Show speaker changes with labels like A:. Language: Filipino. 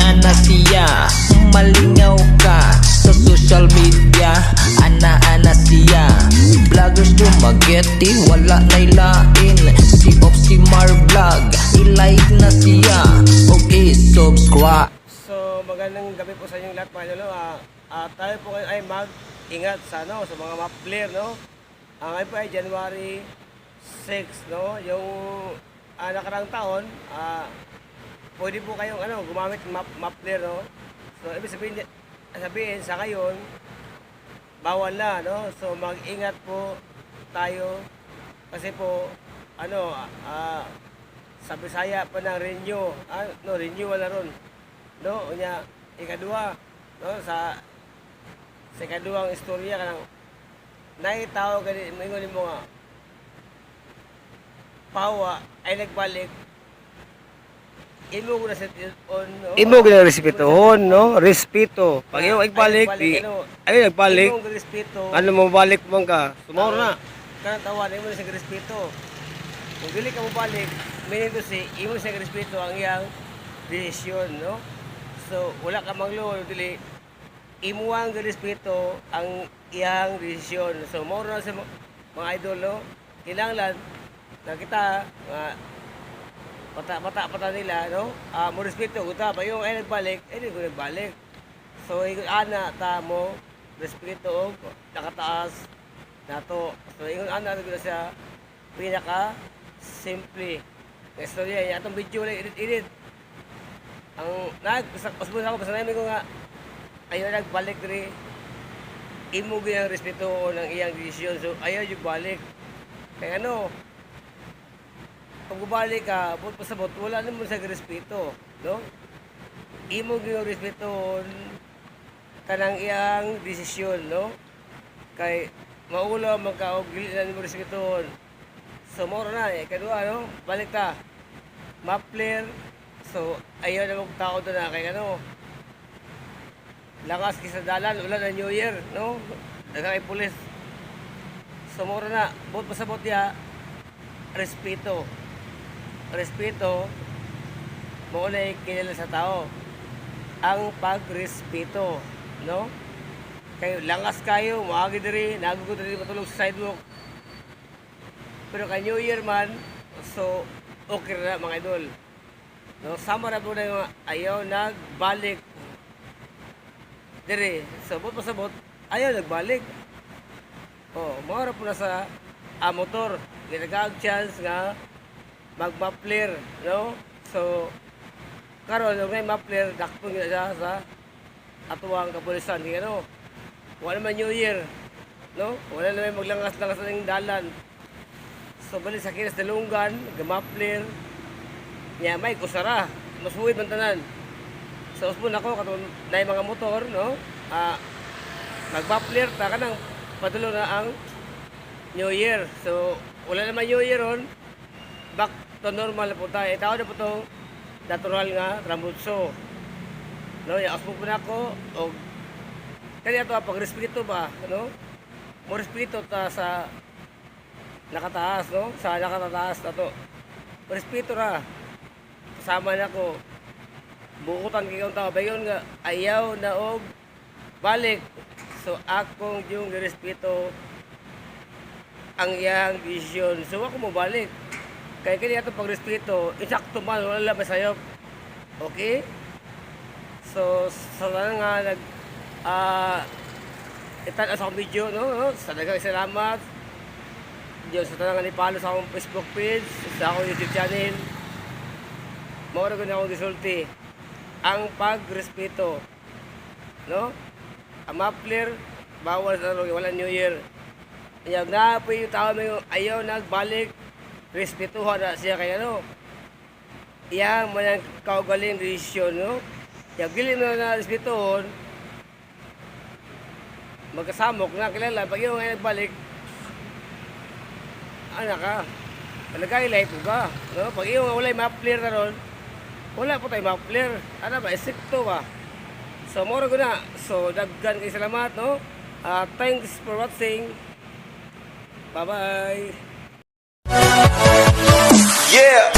A: ana siya. Malingaw ka sa social media, ana siya. Vloggers dumageti, wala na'y lain. Si Opsi Mar Vlog, i-like na siya. Okay, subscribe.
B: So magandang gabi po sa inyong lahat mga idol. Tayo po ngayon ay mag-ingat sa mga map-player, no? Ngayon po ay January 6, no? Yung nakarang taon, pwede po kayong gumamit map-player, no? So ibig sabihin sa ngayon, bawal na, no? So mag-ingat po tayo kasi po sa Bisaya pa ng renewal na ron, no? Unya ikadua, no? Sa ikaduhang istorya kanang naitaw gani moingon mo nga pawa ay nagbalik imo guna sa on, no? Imo gina respetuhon, no? Respeto pag imo nagbalik ay nagbalik imo respeto ano mo balik man ka sumoro na kana tawan imo sa respeto kung dili ka mo balik minito si imo sa respeto ang iyang desisyon, no? So wala ka magluho dili imo ang respeto ang iyang desisyon. So mao na sa mga idol, no? Kinahanglan na kita pata nila, no? Mo respeto uta pa yung ay nagbalik, ay ko nagbalik. So ingon ana ta mo respeto og nakataas nato. So ingon ana gyud siya pinaka simple nga istorya niya atong video lang edit. Ang usbon ako pasanayon ko nga ayaw nagbalik diri imo gyud respeto ng iyang desisyon. So ayaw yung balik kaya pag balik ka but pasabot wala naman sa respeto, no? Imo gyud respeto kanang iyang desisyon, no? Kay maula magkaog dili na nimo respeto. So moro na kadua, no? Balik ta map-player. So ayaw na magtao doon na kay lakas kisa dalan ulan na New Year, no? Daghang pulis. Sumuro na bot pasabot ya respeto mo na kinala sa tao ang pagrespeto, no? Kayo langas kayo maagi diri nagugod diri matulog sa sidewalk pero kay New Year man so okay na mga idol, no? Sama na po na yung ayaw nagbalik dire. So bot pasabot ayaw nagbalik. Maura po na sa motor ginagag chance nga mag-map-player, no? So karon yung may map-player dakpon gina siya sa atuang kapulisan di wala naman New Year, no? Wala naman maglangas-langas ng dalan. So balik sa kinas dalunggan ga-map-player niya may kusara masuwid man tanan. So usbon ako katong nay mga motor, no? Mag-map-player ta kanang padulo na ang New Year. So wala naman New Year ron, back to normal po tayo. Tawag na po itong natural nga trambutso, no? Aspo po na ako o kaya ito pag-respeto ba, no? Mo respeto ta sa nakataas, no? Sa nakataas na to respeto ra kasama na ko bukutan kay kang tao bayon nga ayaw na og balik. So akong yung respeto ang iyang desisyon. So ako mo balik kaya kaya ito pag respeto insakto man wala lang masayop. Okay, so sa nga nag itan sa akong video, no? Sa daghang salamat Diyos sa tanang nipalo sa akong Facebook page, sa akong YouTube channel. Maura ko na akong gisulti ang pagrespeto, no? Ang map-player bawal sa wala New Year. Ayaw na po yung tao may ayaw nagbalik respetuhan na siya kaya iyang manang kaugaling desisyon, no? Yung gili mo na respetuhon magkasamok na kilala pag yung nagbalik anak ka nagkailay po ka, no? Pag yung wala yung map-player na ron wala po tayo map-player ba esikto ba. So moro ko na. So daggan kay salamat, no? Thanks for watching. Bye bye.
C: Yeah.